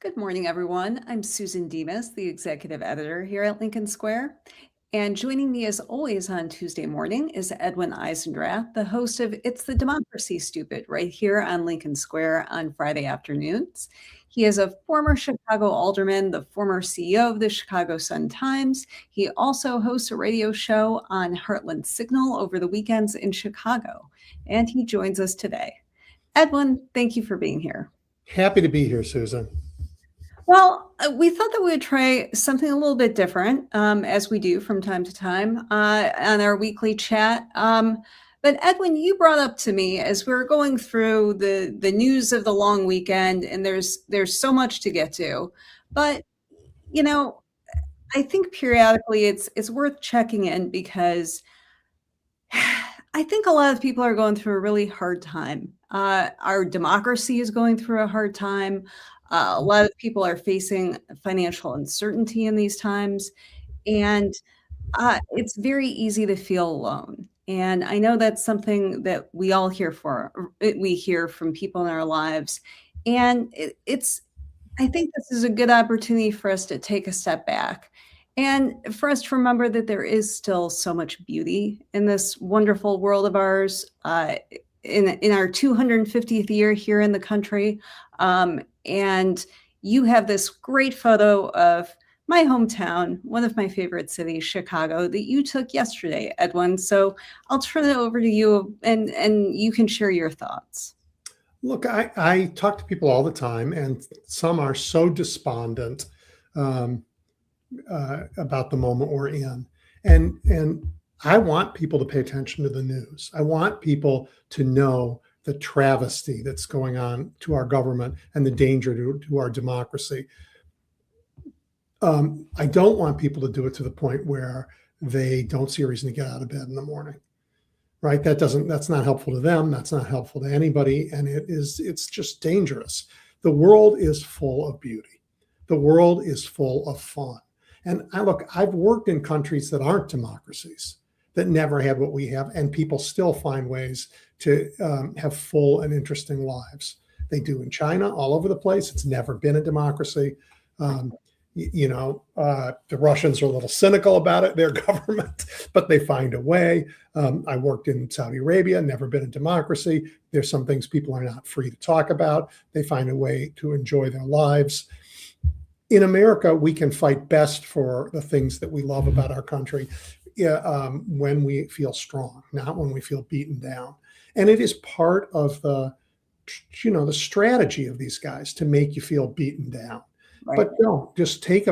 Good morning, everyone. I'm Susan Demas, the executive editor here at Lincoln Square. And joining me as always on Tuesday morning is Edwin Eisendrath, the host of It's the Democracy Stupid, right here on Lincoln Square on Friday afternoons. He is a former Chicago alderman, the former CEO of the Chicago Sun-Times. He also hosts a radio show on Heartland Signal over the weekends in Chicago. And he joins us today. Edwin, thank you for being here. Happy to be here, Susan. Well, we thought that we would try something a little bit different, as we do from time to time on our weekly chat. But Edwin, you brought up to me as we were going through the news of the long weekend, and there's so much to get to. But you know, I think periodically it's worth checking in because I think a lot of people are going through a really hard time. Our democracy is going through a hard time. A lot of people are facing financial uncertainty in these times, and it's very easy to feel alone. And I know that's something that we all we hear from people in our lives. And I think this is a good opportunity for us to take a step back and for us to remember that there is still so much beauty in this wonderful world of ours. In our 250th year here in the country. And you have this great photo of my hometown, one of my favorite cities, Chicago, that you took yesterday, Edwin. So I'll turn it over to you and you can share your thoughts. Look, I talk to people all the time, and some are so despondent about the moment we're in. And I want people to pay attention to the news. I want people to know the travesty that's going on to our government and the danger to our democracy. I don't want people to do it to the point where they don't see a reason to get out of bed in the morning, right? That's not helpful to them. That's not helpful to anybody. And it's just dangerous. The world is full of beauty. The world is full of fun. And I've worked in countries that aren't democracies, that never had what we have, and people still find ways to have full and interesting lives. They do in China, all over the place. It's never been a democracy. The Russians are a little cynical about it, their government, but they find a way. I worked in Saudi Arabia, never been a democracy. There's some things people are not free to talk about. They find a way to enjoy their lives. In America, we can fight best for the things that we love about our country when we feel strong, not when we feel beaten down. And it is part of the strategy of these guys to make you feel beaten down. Right. But no, just take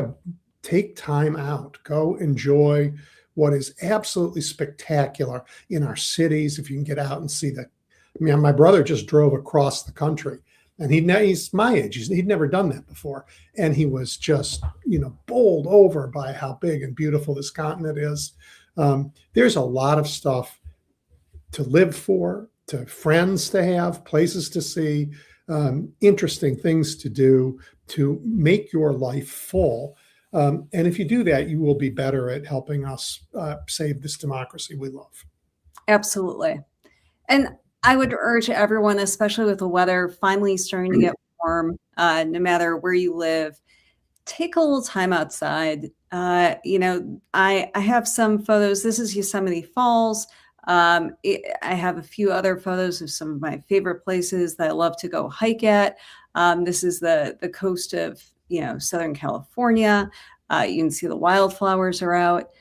time out, go enjoy what is absolutely spectacular in our cities. If you can get out and see my brother just drove across the country, and he's my age. He'd never done that before. And he was just, bowled over by how big and beautiful this continent is. There's a lot of stuff to live for, to friends to have, places to see, interesting things to do to make your life full. And if you do that, you will be better at helping us save this democracy we love. Absolutely. And I would urge everyone, especially with the weather finally starting to get warm, no matter where you live, take a little time outside. I have some photos. This is Yosemite Falls. I have a few other photos of some of my favorite places that I love to go hike at. This is the coast of, Southern California. You can see the wildflowers are out.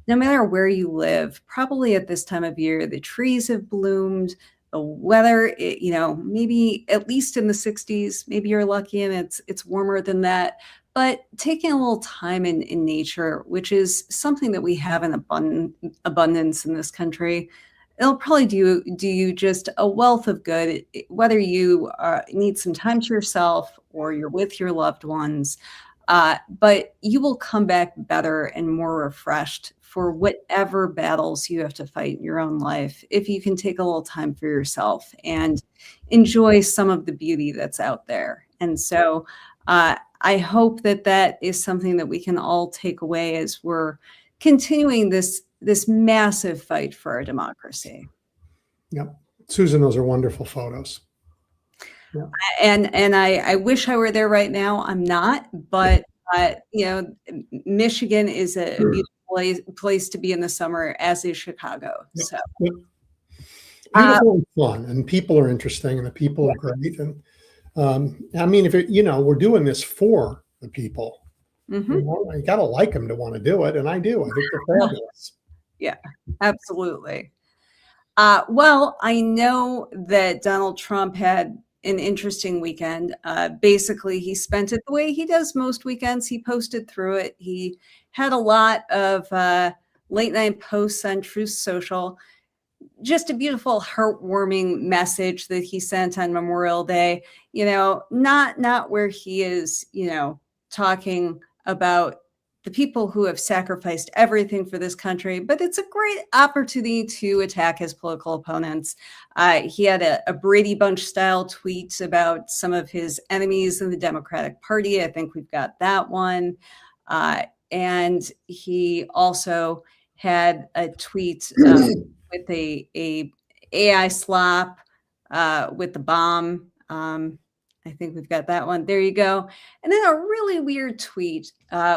No matter where you live, probably at this time of year, the trees have bloomed. The weather, maybe at least in the 60s, maybe you're lucky and it's warmer than that. But taking a little time in nature, which is something that we have in abundance in this country, it'll probably do you just a wealth of good, whether you need some time to yourself or you're with your loved ones. But you will come back better and more refreshed for whatever battles you have to fight in your own life, if you can take a little time for yourself and enjoy some of the beauty that's out there. And so I hope that is something that we can all take away as we're continuing this massive fight for our democracy. Yep. Susan, those are wonderful photos. Yeah. And I wish I were there right now. I'm not, but Michigan is a beautiful place to be in the summer, as is Chicago. Yep. So Yep. Beautiful and fun, and people are interesting, and the people are great. And I mean, if we're doing this for the people, you got to like them to want to do it, and I do. I think they're fabulous. Yeah, absolutely. Well, I know that Donald Trump had an interesting weekend. Basically, he spent it the way he does most weekends. He posted through it. He had a lot of late night posts on Truth Social. Just a beautiful, heartwarming message that he sent on Memorial Day. Not where he is, talking about the people who have sacrificed everything for this country, but it's a great opportunity to attack his political opponents. He had a Brady Bunch style tweet about some of his enemies in the Democratic Party. I think we've got that one. And he also had a tweet with a AI slap with the bomb. I think we've got that one. There you go. And then a really weird tweet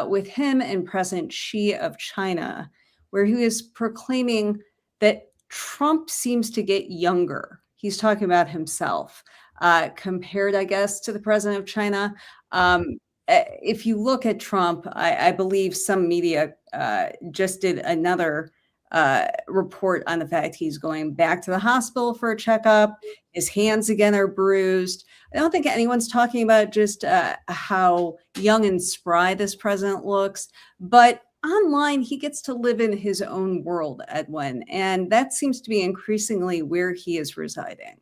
with him and President Xi of China, where he was proclaiming that Trump seems to get younger. He's talking about himself compared, I guess, to the president of China. If you look at Trump, I believe some media just did another report on the fact he's going back to the hospital for a checkup. His hands again are bruised. I don't think anyone's talking about just how young and spry this president looks, but online he gets to live in his own world, Edwin, and that seems to be increasingly where he is residing.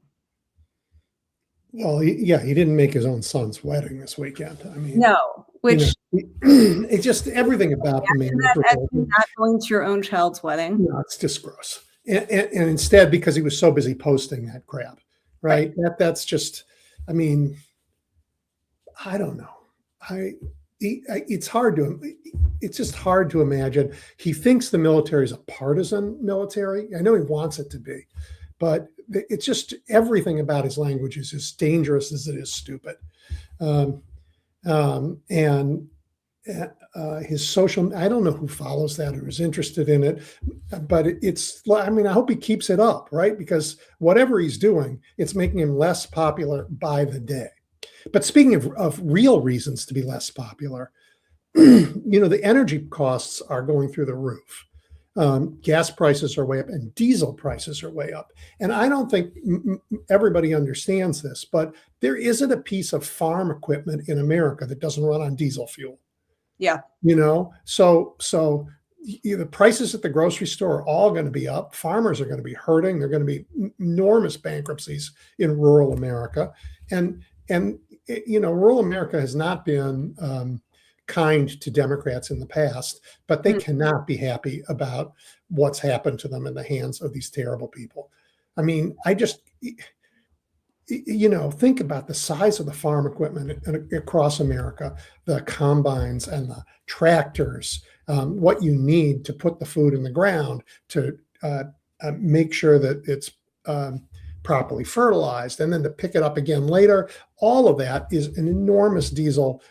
Well, he didn't make his own son's wedding this weekend. I mean, no, which it's just everything about the man. Not going to your own child's wedding. No, it's just gross. And instead, because he was so busy posting that crap, right? That's just, I mean, I don't know. It's just hard to imagine. He thinks the military is a partisan military. I know he wants it to be, but it's just everything about his language is as dangerous as it is stupid. And his social, I don't know who follows that or is interested in it, but I hope he keeps it up, right? Because whatever he's doing, it's making him less popular by the day. But speaking of real reasons to be less popular, the energy costs are going through the roof. Gas prices are way up and diesel prices are way up. And I don't think everybody understands this, but there isn't a piece of farm equipment in America that doesn't run on diesel fuel. Yeah. So the prices at the grocery store are all going to be up. Farmers are going to be hurting. There are going to be enormous bankruptcies in rural America. And rural America has not been kind to Democrats in the past, but they cannot be happy about what's happened to them in the hands of these terrible people. I mean, think about the size of the farm equipment across America, the combines and the tractors, what you need to put the food in the ground, to make sure that it's properly fertilized, and then to pick it up again later. All of that is an enormous diesel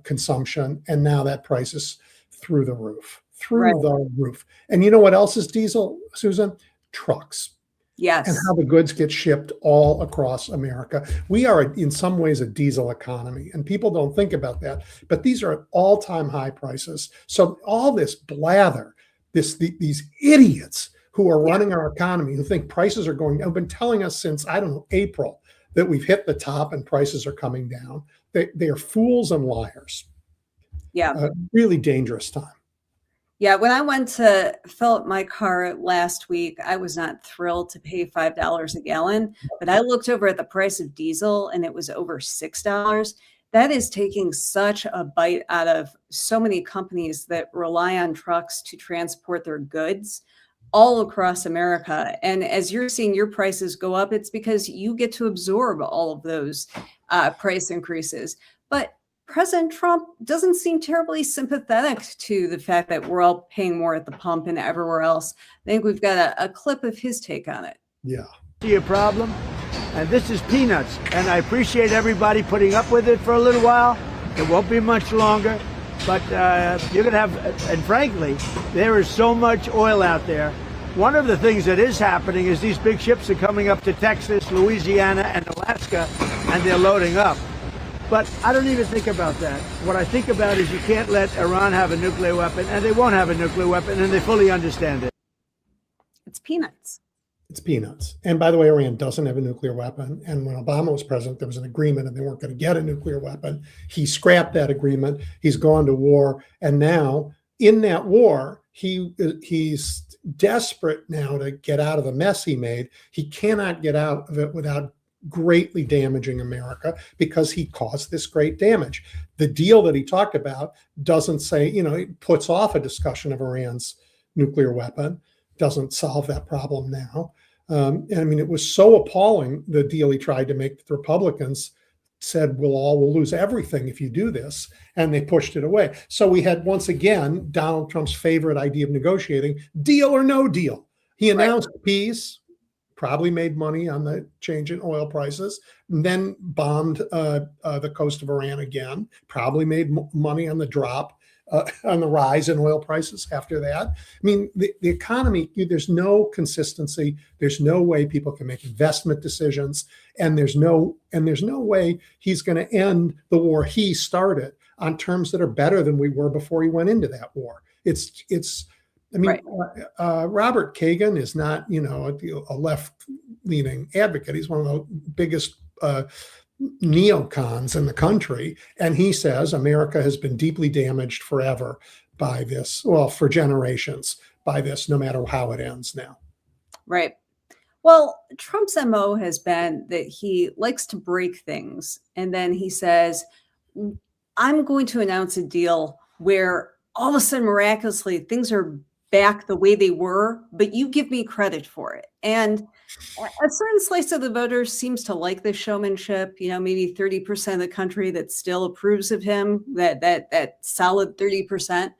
consumption, and now that price is through the roof. The roof. And you know what else is diesel, Susan? Trucks. Yes. And how the goods get shipped all across America. We are, in some ways, a diesel economy, and people don't think about that. But these are at all-time high prices. So all this blather, these idiots who are running our economy, who think prices are going, have been telling us since, I don't know, April, that we've hit the top and prices are coming down. They are fools and liars. Yeah. Really dangerous time. Yeah. When I went to fill up my car last week, I was not thrilled to pay $5 a gallon, but I looked over at the price of diesel and it was over $6. That is taking such a bite out of so many companies that rely on trucks to transport their goods all across America. And as you're seeing your prices go up, it's because you get to absorb all of those price increases. But President Trump doesn't seem terribly sympathetic to the fact that we're all paying more at the pump and everywhere else. I think we've got a clip of his take on it. Yeah. See a problem? And this is peanuts. And I appreciate everybody putting up with it for a little while. It won't be much longer. But you're going to have, and frankly, there is so much oil out there. One of the things that is happening is these big ships are coming up to Texas, Louisiana, and Alaska, and they're loading up. But I don't even think about that. What I think about is you can't let Iran have a nuclear weapon, and they won't have a nuclear weapon, and they fully understand it. It's peanuts. It's peanuts. And by the way, Iran doesn't have a nuclear weapon. And when Obama was president, there was an agreement and they weren't going to get a nuclear weapon. He scrapped that agreement. He's gone to war. And now in that war, he's desperate now to get out of the mess he made. He cannot get out of it without greatly damaging America because he caused this great damage. The deal that he talked about doesn't say, it puts off a discussion of Iran's nuclear weapon, doesn't solve that problem now. And I mean, it was so appalling, the deal he tried to make with the Republicans said, we'll lose everything if you do this. And they pushed it away. So we had, once again, Donald Trump's favorite idea of negotiating, deal or no deal. He announced peace, probably made money on the change in oil prices, and then bombed the coast of Iran again, probably made money on the drop, on the rise in oil prices after that. I mean, the economy, there's no consistency. There's no way people can make investment decisions. And there's no way he's going to end the war he started on terms that are better than we were before he went into that war. Robert Kagan is not, a left-leaning advocate. He's one of the biggest neocons in the country. And he says America has been deeply damaged forever by this, for generations by this, no matter how it ends now. Right. Well, Trump's MO has been that he likes to break things. And then he says, I'm going to announce a deal where all of a sudden, miraculously, things are back the way they were, but you give me credit for it. And a certain slice of the voters seems to like the showmanship, maybe 30% of the country that still approves of him, that solid 30%.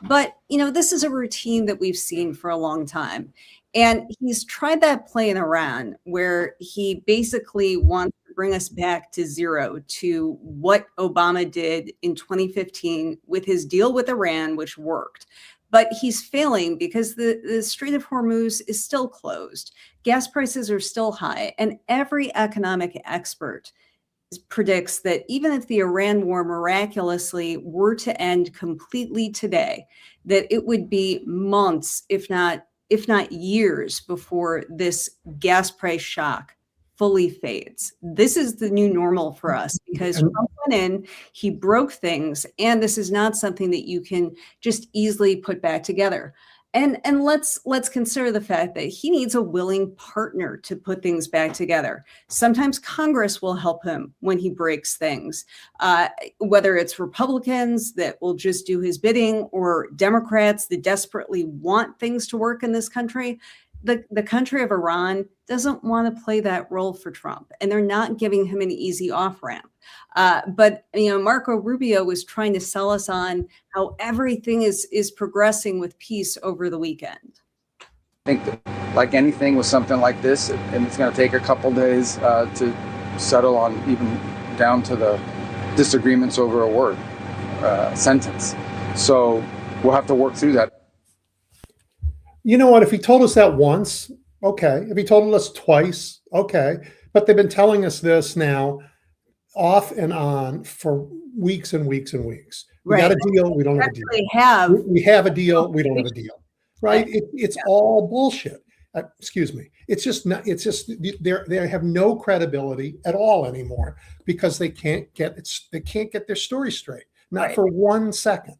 But, this is a routine that we've seen for a long time. And he's tried that play in Iran, where he basically wants to bring us back to zero, to what Obama did in 2015 with his deal with Iran, which worked. But he's failing because the Strait of Hormuz is still closed. Gas prices are still high. And every economic expert predicts that even if the Iran war miraculously were to end completely today, that it would be months, if not years, before this gas price shock fully fades. This is the new normal for us because Trump went in, he broke things, and this is not something that you can just easily put back together. And let's consider the fact that he needs a willing partner to put things back together. Sometimes Congress will help him when he breaks things, whether it's Republicans that will just do his bidding or Democrats that desperately want things to work in this country. The country of Iran doesn't want to play that role for Trump, and they're not giving him an easy off-ramp. But Marco Rubio was trying to sell us on how everything is progressing with peace over the weekend. I think that, like anything with something like this, and it's going to take a couple days to settle on, even down to the disagreements over a word, sentence. So we'll have to work through that. You know what? If he told us that once, okay. If he told us twice, okay. But they've been telling us this now off and on for weeks and weeks and weeks. We got a deal. We don't have a deal. We have a deal. We don't have a deal. Right? It's all bullshit. Excuse me. It's just not. It's just they have no credibility at all anymore because they can't get their story straight. Not for 1 second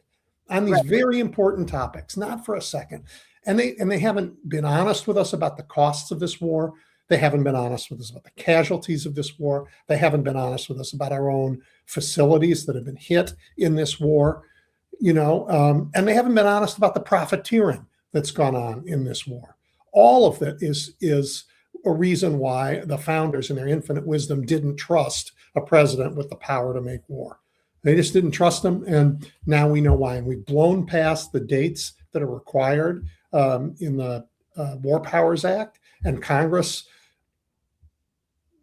on these very important topics. Not for a second. And they haven't been honest with us about the costs of this war. They haven't been honest with us about the casualties of this war. They haven't been honest with us about our own facilities that have been hit in this war, and they haven't been honest about the profiteering that's gone on in this war. All of that is a reason why the founders in their infinite wisdom didn't trust a president with the power to make war. They just didn't trust him. And now we know why. And we've blown past the dates that are required in the War Powers Act, and Congress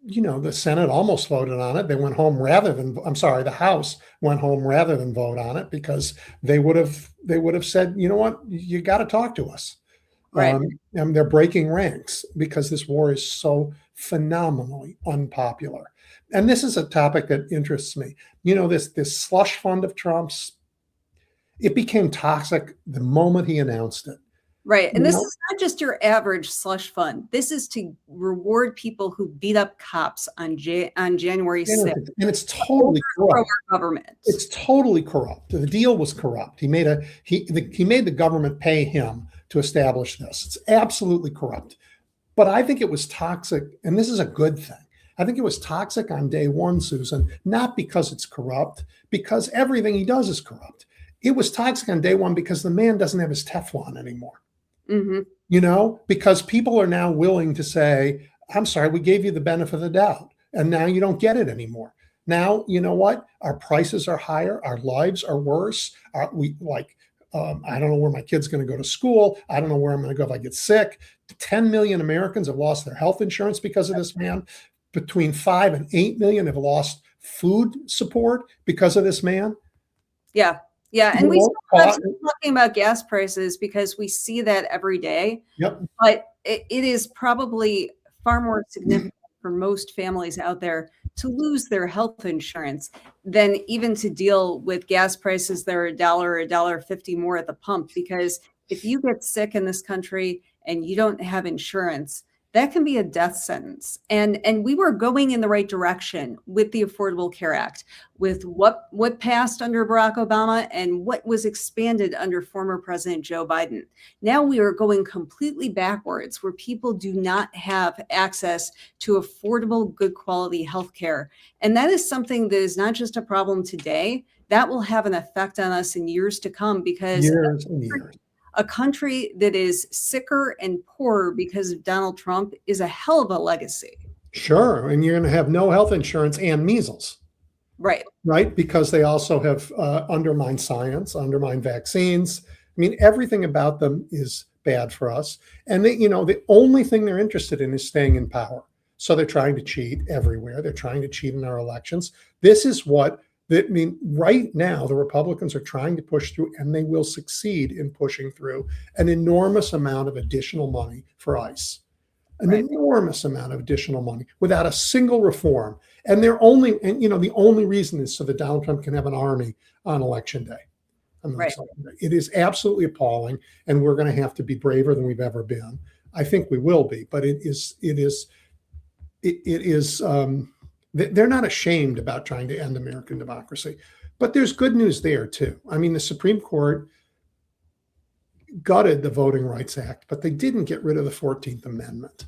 the Senate almost voted on it. They went home the House went home rather than vote on it, because they would have said, you know what, you got to talk to us. Right. And they're breaking ranks because this war is so phenomenally unpopular. And this is a topic that interests me. This slush fund of Trump's, it became toxic the moment he announced it. Right. And this is not just your average slush fund. This is to reward people who beat up cops on January 6th. And it's totally corrupt. Our government. It's totally corrupt. The deal was corrupt. He made the government pay him to establish this. It's absolutely corrupt. But I think it was toxic, and this is a good thing. I think it was toxic on day one, Susan, not because it's corrupt, because everything he does is corrupt. It was toxic on day one because the man doesn't have his Teflon anymore. Mm-hmm. Because people are now willing to say, I'm sorry, we gave you the benefit of the doubt, and now you don't get it anymore. Now, you know what? Our prices are higher. Our lives are worse. I don't know where my kid's going to go to school. I don't know where I'm going to go if I get sick. 10 million Americans have lost their health insurance because of this man. Between 5 and 8 million have lost food support because of this man. Yeah. Yeah. And we start talking about gas prices because we see that every day. Yep. But it is probably far more significant for most families out there to lose their health insurance than even to deal with gas prices that are $1 or $1.50 more at the pump. Because if you get sick in this country and you don't have insurance, that can be a death sentence. And we were going in the right direction with the Affordable Care Act, with what passed under Barack Obama and what was expanded under former President Joe Biden. Now we are going completely backwards, where people do not have access to affordable, good quality health care. And that is something that is not just a problem today. That will have an effect on us in years to come, because years and years. A country that is sicker and poorer because of Donald Trump is a hell of a legacy. Sure. And you're going to have no health insurance and measles. Right. Right. Because they also have undermined science, undermined vaccines. I mean, everything about them is bad for us. And the only thing they're interested in is staying in power. So they're trying to cheat everywhere. They're trying to cheat in our elections. This is what right now, the Republicans are trying to push through, and they will succeed in pushing through an enormous amount of additional money for ICE, enormous amount of additional money without a single reform. And the only reason is so that Donald Trump can have an army on election day. It is absolutely appalling, and we're going to have to be braver than we've ever been. I think we will be, but it is. They're not ashamed about trying to end American democracy, but there's good news there too. I mean, the Supreme Court gutted the Voting Rights Act, but they didn't get rid of the 14th Amendment.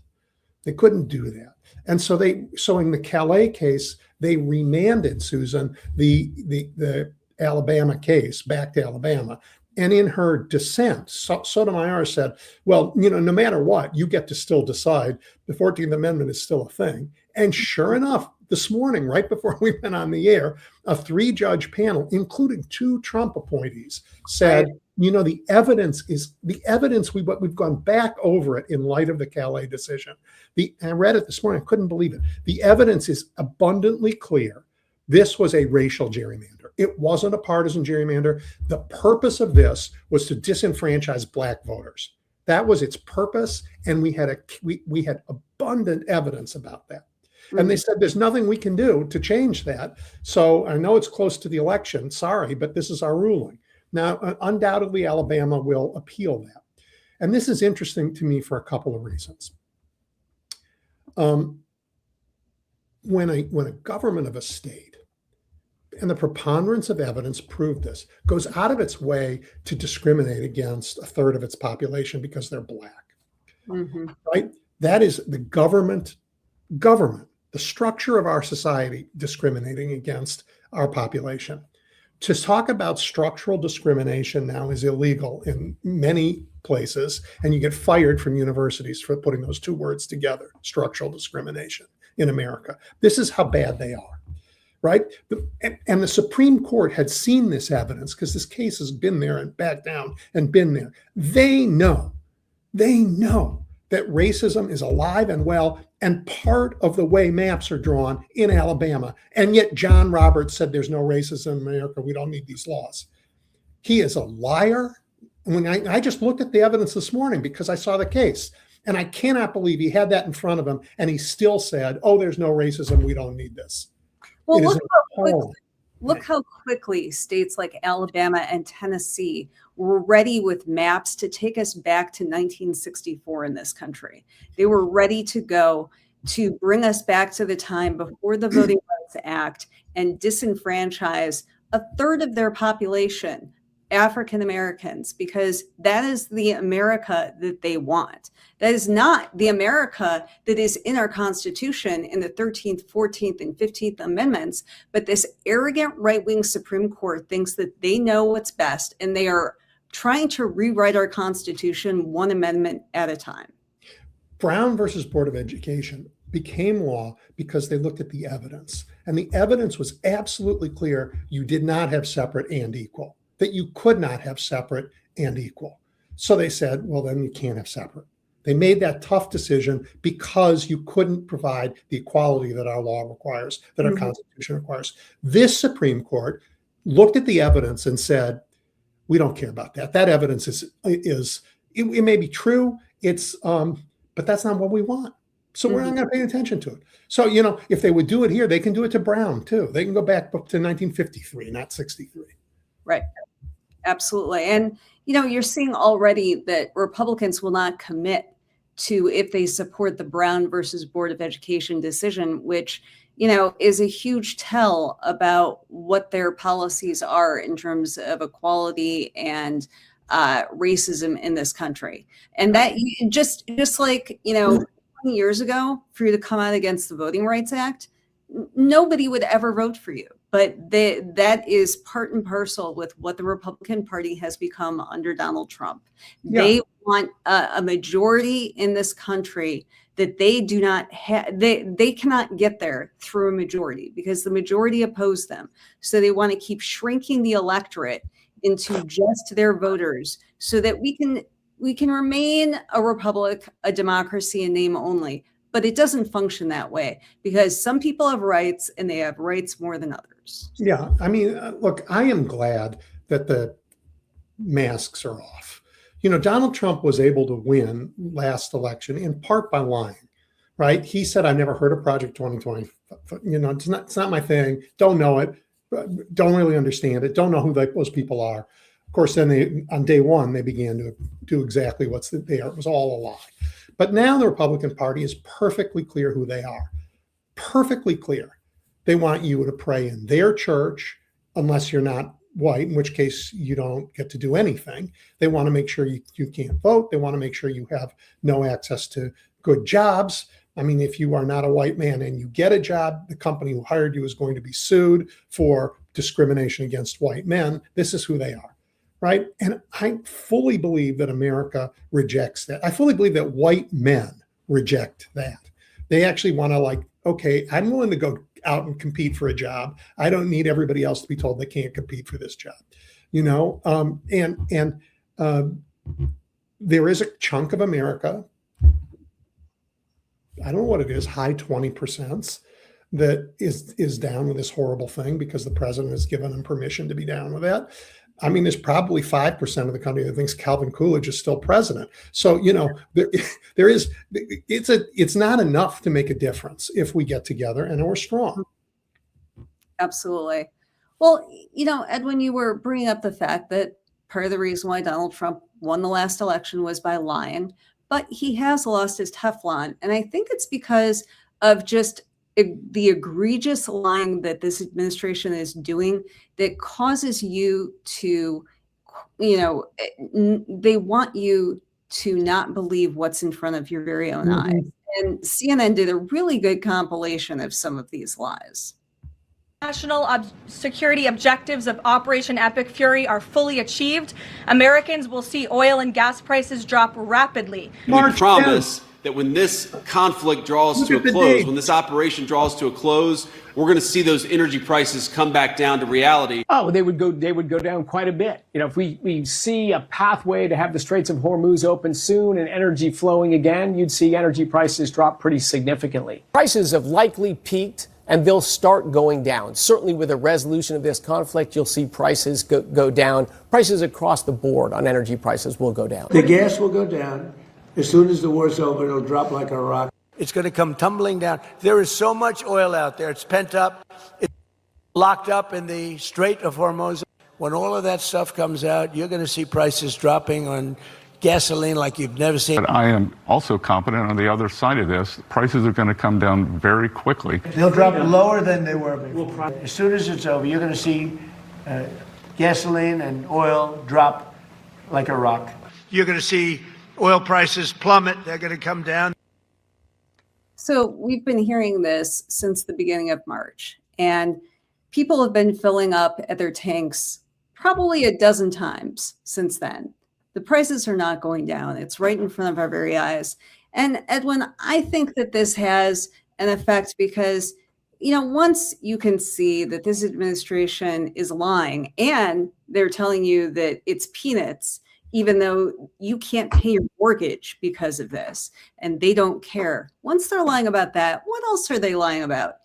They couldn't do that. And so in the Calais case, they remanded, Susan, the Alabama case back to Alabama. And in her dissent, Sotomayor said, well, no matter what, you get to still decide. The 14th Amendment is still a thing. And sure enough, this morning, right before we went on the air, a 3-judge panel, including 2 Trump appointees, said, the evidence we've gone back over it in light of the Calais decision. I read it this morning. I couldn't believe it. The evidence is abundantly clear. This was a racial gerrymander. It wasn't a partisan gerrymander. The purpose of this was to disenfranchise Black voters. That was its purpose, and we had abundant evidence about that. And they said, there's nothing we can do to change that. So I know it's close to the election. Sorry, but this is our ruling. Now, undoubtedly, Alabama will appeal that. And this is interesting to me for a couple of reasons. When a government of a state, and the preponderance of evidence proved this, goes out of its way to discriminate against a third of its population because they're Black, right? That is the government, the structure of our society discriminating against our population. To talk about structural discrimination now is illegal in many places, and you get fired from universities for putting those 2 words together, structural discrimination in America. This is how bad they are, right? And the Supreme Court had seen this evidence because this case has been there and back down and been there. They know that racism is alive and well and part of the way maps are drawn in Alabama. And yet John Roberts said there's no racism in America. We don't need these laws. He is a liar. When I just looked at the evidence this morning because I saw the case, and I cannot believe he had that in front of him and he still said, oh, there's no racism. We don't need this. Well, look how quickly states like Alabama and Tennessee were ready with maps to take us back to 1964 in this country. They were ready to go to bring us back to the time before the Voting Rights Act and disenfranchise a third of their population, African Americans, because that is the America that they want. That is not the America that is in our Constitution in the 13th, 14th, and 15th Amendments. But this arrogant right-wing Supreme Court thinks that they know what's best, and they are trying to rewrite our Constitution one amendment at a time. Brown versus Board of Education became law because they looked at the evidence. And the evidence was absolutely clear. You did not have separate and equal, that you could not have separate and equal. So they said, well, then you can't have separate. They made that tough decision because you couldn't provide the equality that our law requires, that our Constitution requires. This Supreme Court looked at the evidence and said, we don't care about that. That evidence it may be true, but that's not what we want. So we're not going to pay attention to it. So, if they would do it here, they can do it to Brown too. They can go back to 1953, not 63. Right. Absolutely. And, you're seeing already that Republicans will not commit to if they support the Brown versus Board of Education decision, which, is a huge tell about what their policies are in terms of equality and racism in this country. And that just like, 20 years ago, for you to come out against the Voting Rights Act, nobody would ever vote for you. But that is part and parcel with what the Republican Party has become under Donald Trump. Yeah. They want a majority in this country that they do not have. They cannot get there through a majority because the majority oppose them. So they want to keep shrinking the electorate into just their voters so that we can remain a republic, a democracy in name only. But it doesn't function that way because some people have rights and they have rights more than others. Yeah. I mean, look, I am glad that the masks are off. Donald Trump was able to win last election in part by lying, right? He said, I never heard of Project 2020. It's not my thing. Don't know it. Don't really understand it. Don't know who those people are. Of course, then on day one, they began to do exactly what's there. It was all a lie. But now the Republican Party is perfectly clear who they are. Perfectly clear. They want you to pray in their church, unless you're not white, in which case you don't get to do anything. They want to make sure you can't vote. They want to make sure you have no access to good jobs. I mean, if you are not a white man and you get a job, the company who hired you is going to be sued for discrimination against white men. This is who they are. Right. And I fully believe that America rejects that. I fully believe that white men reject that. They actually want to okay, I'm willing to go out and compete for a job. I don't need everybody else to be told they can't compete for this job, and there is a chunk of America, I don't know what it is, high 20%, that is down with this horrible thing because the president has given them permission to be down with that. I mean, there's probably 5% of the country that thinks Calvin Coolidge is still president. So, there is, it's not enough to make a difference if we get together and we're strong. Absolutely. Well, Edwin, you were bringing up the fact that part of the reason why Donald Trump won the last election was by lying, but he has lost his Teflon. And I think it's because of just the egregious lying that this administration is doing that causes you to, they want you to not believe what's in front of your very own eyes. And CNN did a really good compilation of some of these lies. National security objectives of Operation Epic Fury are fully achieved. Americans will see oil and gas prices drop rapidly. We promise that when this conflict draws to a close, when this operation draws to a close, we're going to see those energy prices come back down to reality. Oh, they would go down quite a bit. You know, if we see a pathway to have the Straits of Hormuz open soon and energy flowing again, you'd see energy prices drop pretty significantly. Prices have likely peaked, and they'll start going down. Certainly with a resolution of this conflict, you'll see prices go down. Prices across the board on energy prices will go down. The gas will go down. As soon as the war's over, it'll drop like a rock. It's going to come tumbling down. There is so much oil out there. It's pent up. It's locked up in the Strait of Hormuz. When all of that stuff comes out, you're going to see prices dropping on gasoline like you've never seen. But I am also confident on the other side of this, prices are going to come down very quickly. They'll drop lower than they were before. As soon as it's over, you're going to see gasoline and oil drop like a rock. You're going to see oil prices plummet. They're going to come down. So we've been hearing this since the beginning of March, and people have been filling up at their tanks probably a dozen times since then. The prices are not going down. It's right in front of our very eyes. And Edwin, I think that this has an effect because, you know, once you can see that this administration is lying and they're telling you that it's peanuts, even though you can't pay your mortgage because of this, and they don't care. Once they're lying about that, what else are they lying about?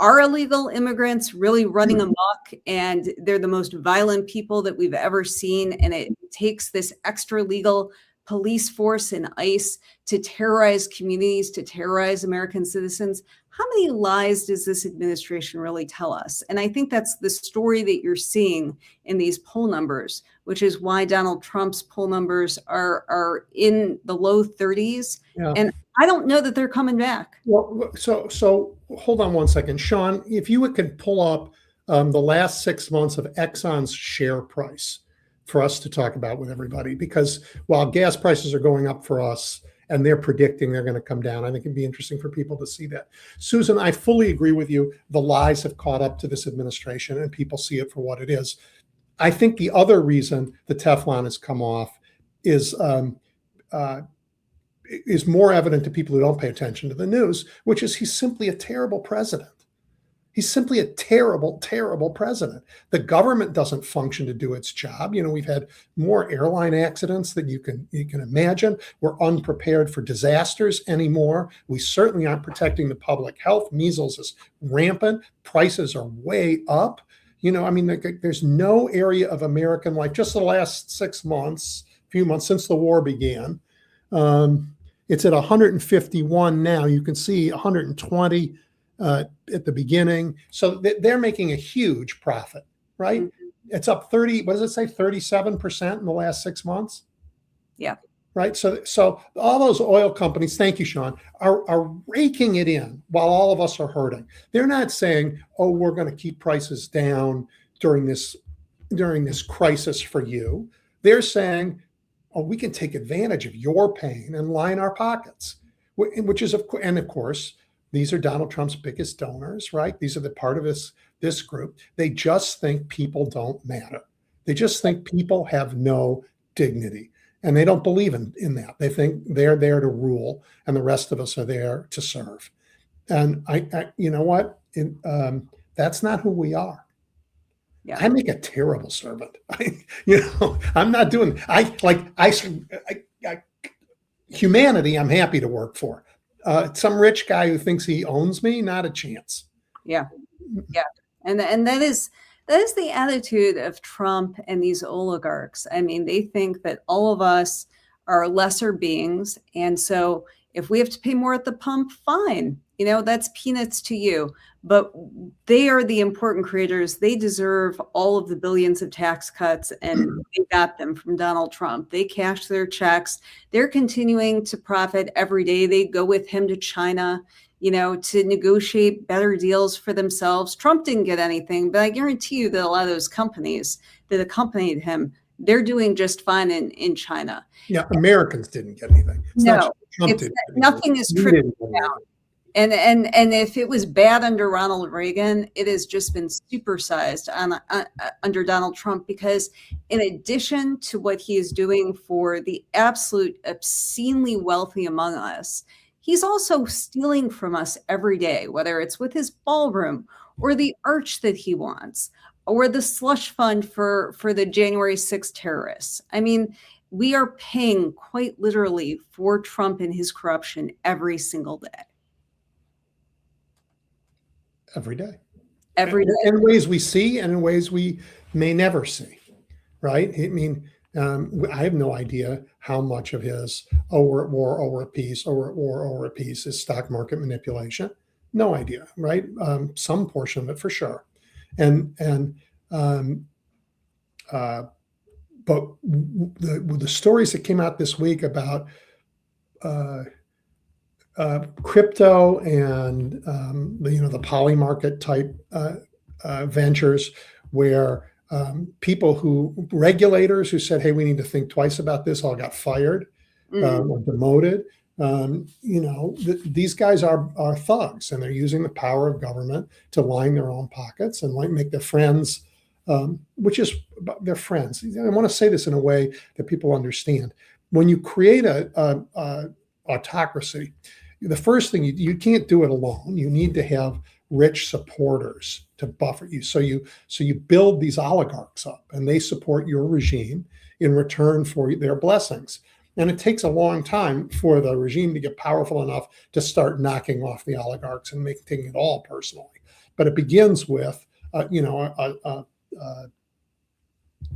Are illegal immigrants really running amok, and they're the most violent people that we've ever seen, and it takes this extra legal police force and ICE to terrorize communities, to terrorize American citizens? How many lies does this administration really tell us? And I think that's the story that you're seeing in these poll numbers, which is why Donald Trump's poll numbers are in the low 30s. Yeah. And I don't know that they're coming back. Well, so hold on one second. Sean, if you could pull up the last 6 months of Exxon's share price for us to talk about with everybody, because while gas prices are going up for us, and they're predicting they're going to come down, I think it'd be interesting for people to see that. Susan, I fully agree with you. The lies have caught up to this administration and people see it for what it is. I think the other reason the Teflon has come off is more evident to people who don't pay attention to the news, which is he's simply a terrible president. He's simply a terrible, terrible president. The government doesn't function to do its job. You know, we've had more airline accidents than you can imagine. We're unprepared for disasters anymore. We certainly aren't protecting the public health. Measles is rampant. Prices are way up. You know, I mean, there's no area of American life, just the last 6 months, few months since the war began. It's at 151 now. You can see 120 at the beginning. So they're making a huge profit, right? Mm-hmm. It's up 30, what does it say? 37% in the last 6 months. Yeah. Right. So all those oil companies, thank you, Sean, are raking it in while all of us are hurting. They're not saying, oh, we're going to keep prices down during this crisis for you. They're saying, oh, we can take advantage of your pain and line our pockets, which is, of course, these are Donald Trump's biggest donors, right? These are the part of this group. They just think people don't matter. They just think people have no dignity. And they don't believe in that. They think they're there to rule and the rest of us are there to serve. And I you know what? That's not who we are. Yeah. I make a terrible servant. I'm not doing, humanity, I'm happy to work for. Some rich guy who thinks he owns me, not a chance. Yeah. Yeah. And that is the attitude of Trump and these oligarchs. I mean, they think that all of us are lesser beings. And so if we have to pay more at the pump, fine. You know, that's peanuts to you. But they are the important creators. They deserve all of the billions of tax cuts, and they got them from Donald Trump. They cashed their checks. They're continuing to profit every day. They go with him to China, you know, to negotiate better deals for themselves. Trump didn't get anything, but I guarantee you that a lot of those companies that accompanied him, they're doing just fine in China. Yeah, Americans didn't get anything. Nothing is trickling down. And if it was bad under Ronald Reagan, it has just been supersized under Donald Trump, because in addition to what he is doing for the absolute obscenely wealthy among us, he's also stealing from us every day, whether it's with his ballroom or the arch that he wants or the slush fund for the January 6th terrorists. I mean, we are paying quite literally for Trump and his corruption every single day. Every day. Every day. In ways we see and in ways we may never see, right? I mean, I have no idea how much of his, oh, we're at war, oh, we're at peace, oh, we're at war, oh, we're at peace is stock market manipulation. No idea, right? Some portion of it for sure. But the stories that came out this week about crypto and the poly market type ventures, where regulators who said, "Hey, we need to think twice about this," all got fired or demoted. These guys are thugs, and they're using the power of government to line their own pockets and make their friends, which is their friends. I want to say this in a way that people understand. When you create a autocracy, the first thing you can't do it alone. You need to have rich supporters to buffer you. So you build these oligarchs up, and they support your regime in return for their blessings. And it takes a long time for the regime to get powerful enough to start knocking off the oligarchs and taking it all personally. But it begins with a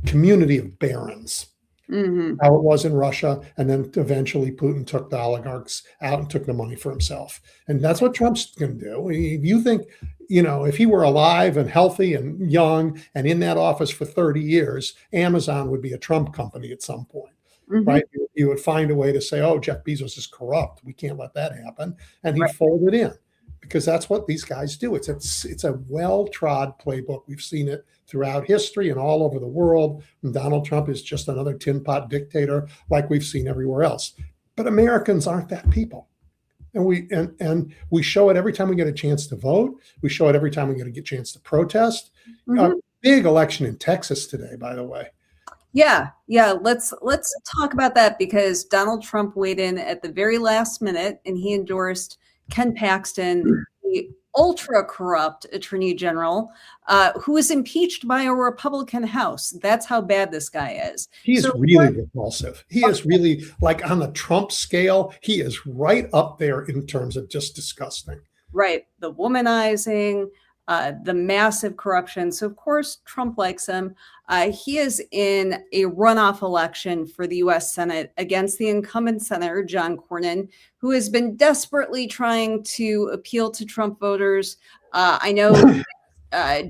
community of barons. How it was in Russia, and then eventually Putin took the oligarchs out and took the money for himself. And that's what Trump's going to do. If you think, if he were alive and healthy and young and in that office for 30 years, Amazon would be a Trump company at some point, right? You would find a way to say, oh, Jeff Bezos is corrupt. We can't let that happen. And he'd fold it in, because that's what these guys do. It's a well-trod playbook. We've seen it throughout history and all over the world. And Donald Trump is just another tin pot dictator like we've seen everywhere else. But Americans aren't that people. And we show it every time we get a chance to vote. We show it every time we get a chance to protest. A big election in Texas today, by the way. Yeah. Let's talk about that, because Donald Trump weighed in at the very last minute, and he endorsed Ken Paxton, the ultra corrupt attorney general, who was impeached by a Republican House. That's how bad this guy is. He is really repulsive. He is really, like, on the Trump scale, he is right up there in terms of just disgusting. Right. The womanizing, the massive corruption. So, of course, Trump likes him. He is in a runoff election for the U.S. Senate against the incumbent Senator John Cornyn, who has been desperately trying to appeal to Trump voters. I know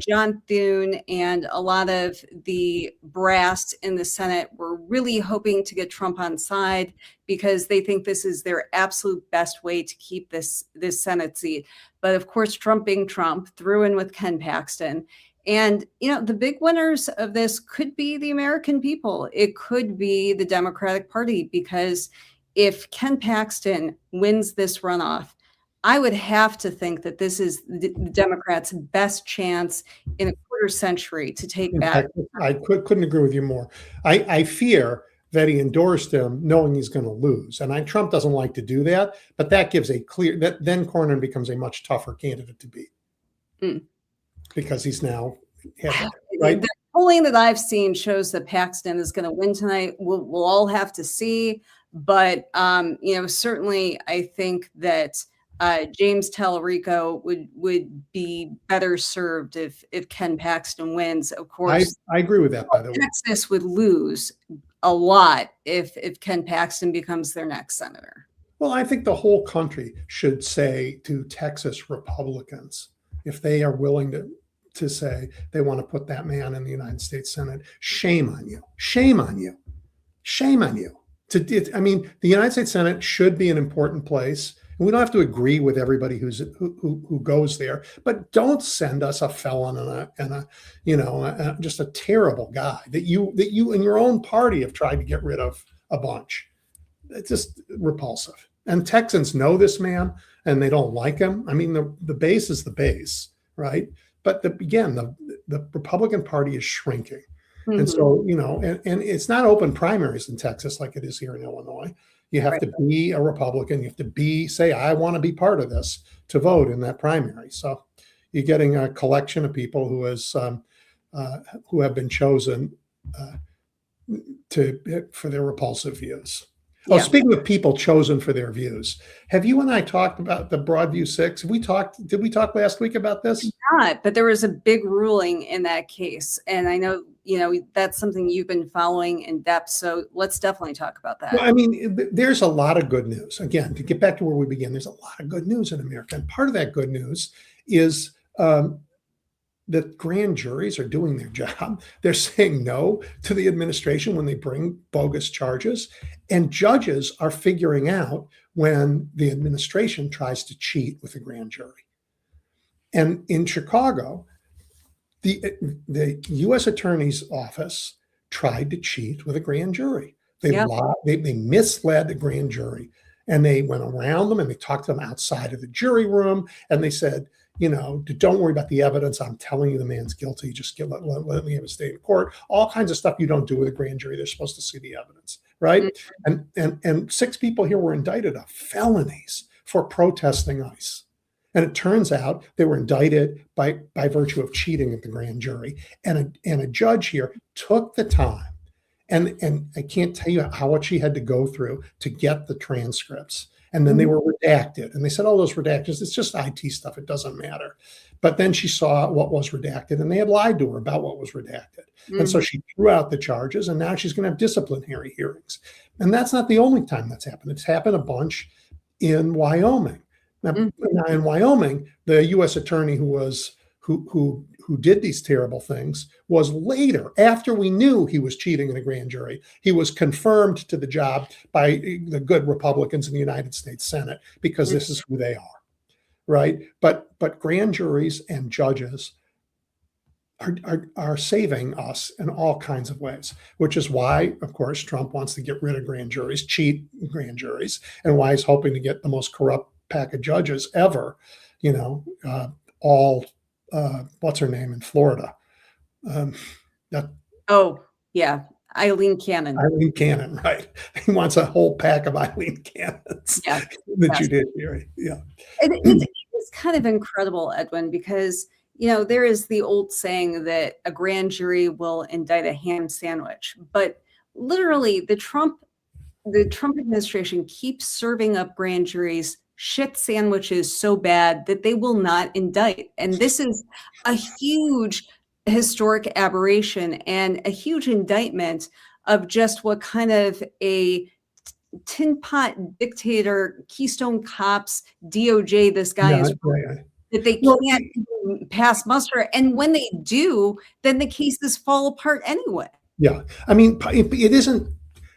John Thune and a lot of the brass in the Senate were really hoping to get Trump on side, because they think this is their absolute best way to keep this Senate seat. But of course, Trump being Trump, threw in with Ken Paxton. And, the big winners of this could be the American people. It could be the Democratic Party, because if Ken Paxton wins this runoff, I would have to think that this is the Democrats' best chance in a quarter century to take back. I couldn't agree with you more. I fear that he endorsed him knowing he's going to lose. And Trump doesn't like to do that, but that gives then Cornyn becomes a much tougher candidate to beat. Because he's now right. The polling that I've seen shows that Paxton is going to win tonight. We'll all have to see, but certainly I think that James Tallarico would be better served if Ken Paxton wins. Of course, I agree with that. By the way, Texas would lose a lot if Ken Paxton becomes their next senator. Well, I think the whole country should say to Texas Republicans, if they are willing to say they want to put that man in the United States Senate, shame on you. Shame on you. Shame on you. The United States Senate should be an important place. We don't have to agree with everybody who goes there, but don't send us a felon and just a terrible guy that you in your own party have tried to get rid of a bunch. It's just repulsive. And Texans know this man, and they don't like him. I mean, the base is the base, right? But the Republican Party is shrinking. And so, and it's not open primaries in Texas like it is here in Illinois. You have to be a Republican. You have to say, I want to be part of this to vote in that primary. So you're getting a collection of people who have been chosen for their repulsive views. Oh, Yeah. speaking of people chosen for their views, have you and I talked about the Broadview 6? Did we talk last week about this? Not, but there was a big ruling in that case. And I know, that's something you've been following in depth. So let's definitely talk about that. Well, I mean, there's a lot of good news. Again, to get back to where we began, there's a lot of good news in America. And part of that good news is that grand juries are doing their job. They're saying no to the administration when they bring bogus charges. And judges are figuring out when the administration tries to cheat with a grand jury. And in Chicago, the U.S. Attorney's Office tried to cheat with a grand jury. They misled the grand jury, and they went around them and they talked to them outside of the jury room. And they said, don't worry about the evidence. I'm telling you the man's guilty. Just let me have a stay in court. All kinds of stuff you don't do with a grand jury. They're supposed to see the evidence, right? Mm-hmm. And 6 people here were indicted of felonies for protesting ICE. And it turns out they were indicted by virtue of cheating at the grand jury. And a judge here took the time, and I can't tell you how much she had to go through to get the transcripts. And then they were redacted. And they said, those redactions, it's just IT stuff. It doesn't matter. But then she saw what was redacted, and they had lied to her about what was redacted. Mm-hmm. And so she threw out the charges, and now she's going to have disciplinary hearings. And that's not the only time that's happened. It's happened a bunch in Wyoming. Now, in Wyoming, the U.S. attorney who did these terrible things was later, after we knew he was cheating in a grand jury, he was confirmed to the job by the good Republicans in the United States Senate, because this is who they are, right? But grand juries and judges are saving us in all kinds of ways, which is why, of course, Trump wants to get rid of grand juries, cheat grand juries, and why he's hoping to get the most corrupt pack of judges ever, what's her name in Florida? Eileen Cannon. Eileen Cannon, right. He wants a whole pack of Eileen Cannons in the judiciary. Yeah. It's kind of incredible, Edwin, because, there is the old saying that a grand jury will indict a ham sandwich, but literally the Trump administration keeps serving up grand juries shit sandwiches so bad that they will not indict. And this is a huge historic aberration and a huge indictment of just what kind of a tin pot dictator, Keystone Cops, DOJ this guy is. That they can't pass muster. And when they do, then the cases fall apart anyway. Yeah. I mean, it isn't,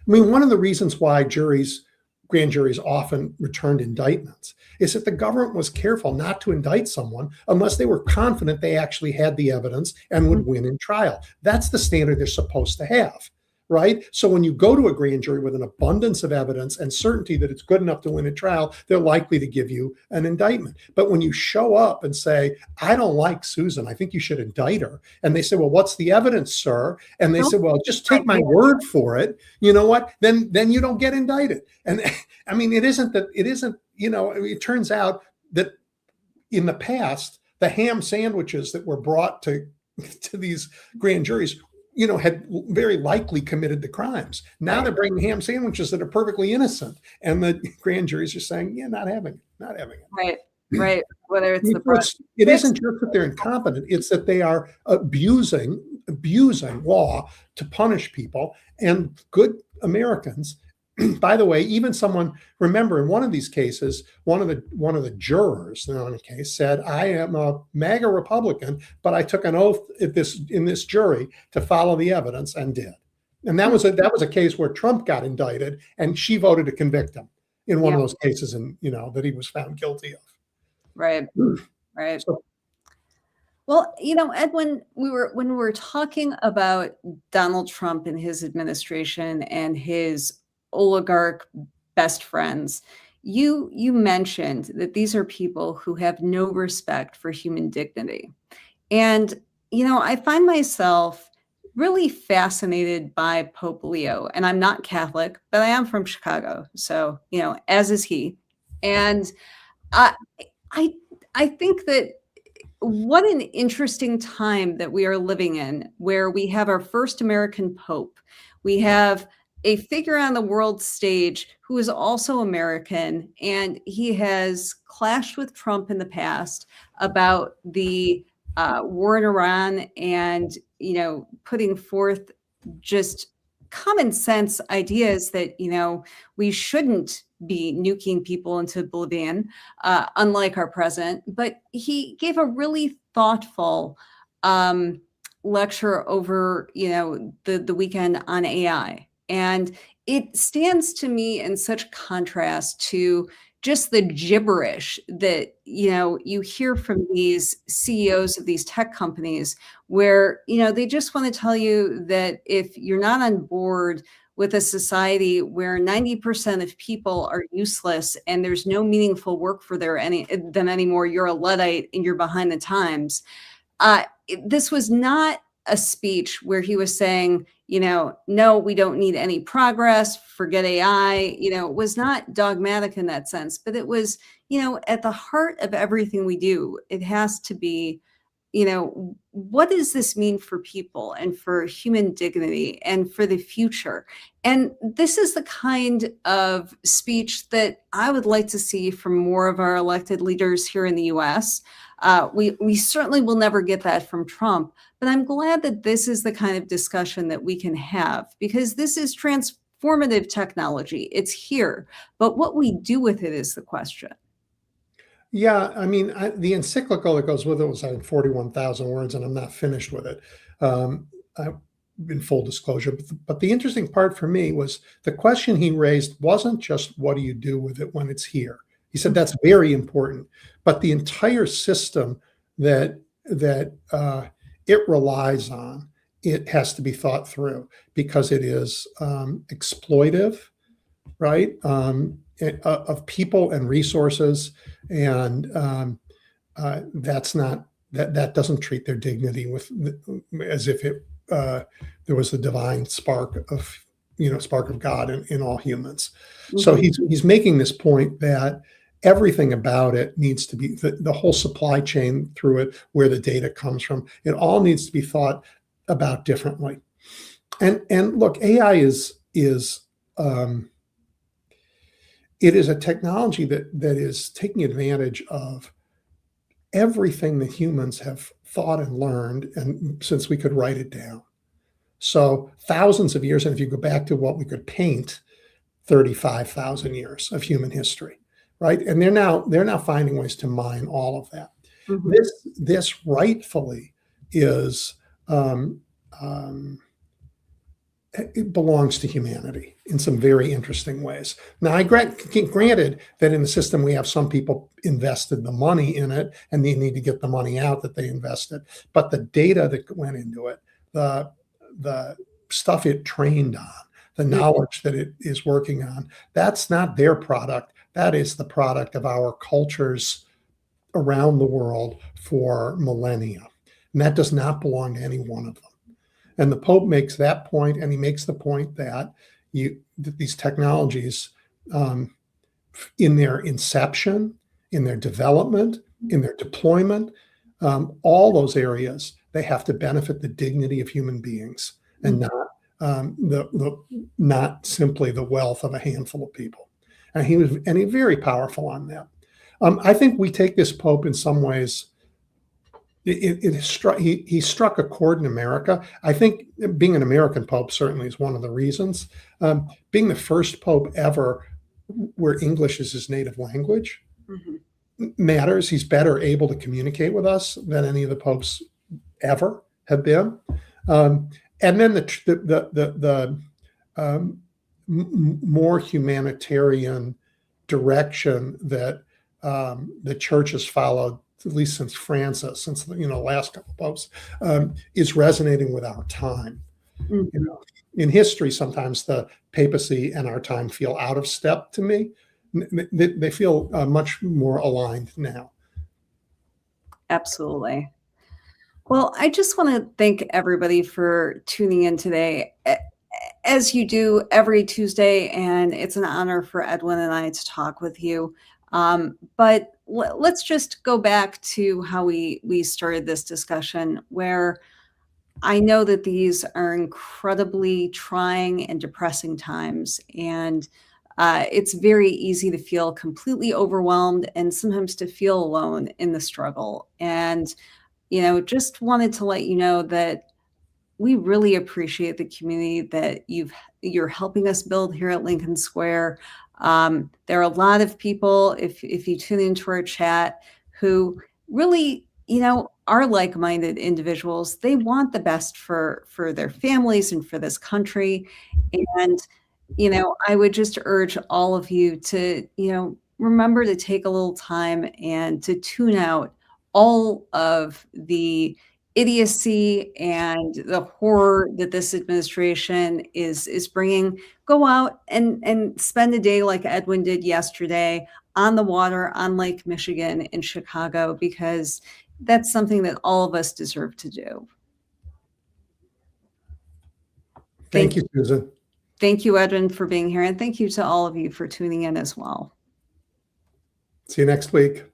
one of the reasons why grand juries often returned indictments is that the government was careful not to indict someone unless they were confident they actually had the evidence and would win in trial. That's the standard they're supposed to have, right? So when you go to a grand jury with an abundance of evidence and certainty that it's good enough to win a trial, they're likely to give you an indictment. But when you show up and say, I don't like Susan, I think you should indict her. And they say, well, what's the evidence, sir? And they said, well, just take my word for it. You know what? Then you don't get indicted. And it turns out that in the past, the ham sandwiches that were brought to these grand juries had very likely committed the crimes. Now they're bringing ham sandwiches that are perfectly innocent. And the grand juries are saying, not having it. Right. Whether it's it isn't just that they're incompetent, it's that they are abusing law to punish people, and good Americans. By the way, even remember in one of these cases, one of the jurors in the case said, I am a MAGA Republican, but I took an oath in this jury to follow the evidence, and did. And that was a case where Trump got indicted, and she voted to convict him in one of those cases, and that he was found guilty of. Right. So, well, Edwin, when we were talking about Donald Trump and his administration and his oligarch best friends, you mentioned that these are people who have no respect for human dignity. And, I find myself really fascinated by Pope Leo, and I'm not Catholic, but I am from Chicago, so as is he. And I I I think that what an interesting time that we are living in, where we have our first American Pope. We have a figure on the world stage who is also American, and he has clashed with Trump in the past about the war in Iran, and putting forth just common sense ideas that we shouldn't be nuking people into oblivion, unlike our president. But he gave a really thoughtful lecture over the weekend on AI, and it stands to me in such contrast to just the gibberish that you hear from these CEOs of these tech companies, where they just want to tell you that if you're not on board with a society where 90% of people are useless and there's no meaningful work for them anymore, you're a Luddite and you're behind the times. This was not a speech where he was saying, no, we don't need any progress, forget AI. It was not dogmatic in that sense, but it was, at the heart of everything we do. It has to be, what does this mean for people and for human dignity and for the future? And this is the kind of speech that I would like to see from more of our elected leaders here in the US. We certainly will never get that from Trump, but I'm glad that this is the kind of discussion that we can have, because this is transformative technology. It's here, but what we do with it is the question. Yeah, I mean, the encyclical that goes with it was, I think, 41,000 words, and I'm not finished with it. In full disclosure, but the interesting part for me was the question he raised wasn't just what do you do with it when it's here. He said that's very important, but the entire system that it relies on, it has to be thought through, because it is exploitive, right? Of people and resources, and that doesn't treat their dignity as if there was a divine spark of God in all humans. Mm-hmm. So he's making this point that everything about it needs to be, the whole supply chain through it, where the data comes from, it all needs to be thought about differently. And look, AI is it is a technology that is taking advantage of everything that humans have thought and learned, and since we could write it down. So thousands of years, and if you go back to what we could paint, 35,000 years of human history, right? And they're now finding ways to mine all of that. Mm-hmm. This rightfully is it belongs to humanity in some very interesting ways. Now, I granted that in the system we have some people invested the money in it, and they need to get the money out that they invested. But the data that went into it, the stuff it trained on, the knowledge that it is working on, that's not their product. That is the product of our cultures around the world for millennia. And that does not belong to any one of them. And the Pope makes that point, and he makes the point that these technologies, in their inception, in their development, in their deployment, all those areas, they have to benefit the dignity of human beings, and not simply the wealth of a handful of people. And he's very powerful on that. I think we take this Pope in some ways. He struck a chord in America. I think being an American Pope certainly is one of the reasons. Being the first Pope ever where English is his native language matters. He's better able to communicate with us than any of the popes ever have been. And then the more humanitarian direction that the church has followed, at least since Francis, since the last couple of popes, is resonating with our time. Mm-hmm. In history, sometimes the papacy and our time feel out of step to me. They feel much more aligned now. Absolutely. Well, I just want to thank everybody for tuning in today, as you do every Tuesday, and it's an honor for Edwin and I to talk with you. But let's just go back to how we started this discussion, where I know that these are incredibly trying and depressing times, and it's very easy to feel completely overwhelmed and sometimes to feel alone in the struggle. And just wanted to let you know that we really appreciate the community that you're helping us build here at Lincoln Square. There are a lot of people, if you tune into our chat, who really, are like-minded individuals. They want the best for their families and for this country. And, I would just urge all of you to, remember to take a little time and to tune out all of the idiocy and the horror that this administration is bringing. Go out and spend a day like Edwin did yesterday on the water on Lake Michigan in Chicago, because that's something that all of us deserve to do. Thank you, Susan. Thank you, Edwin, for being here, and thank you to all of you for tuning in as well. See you next week.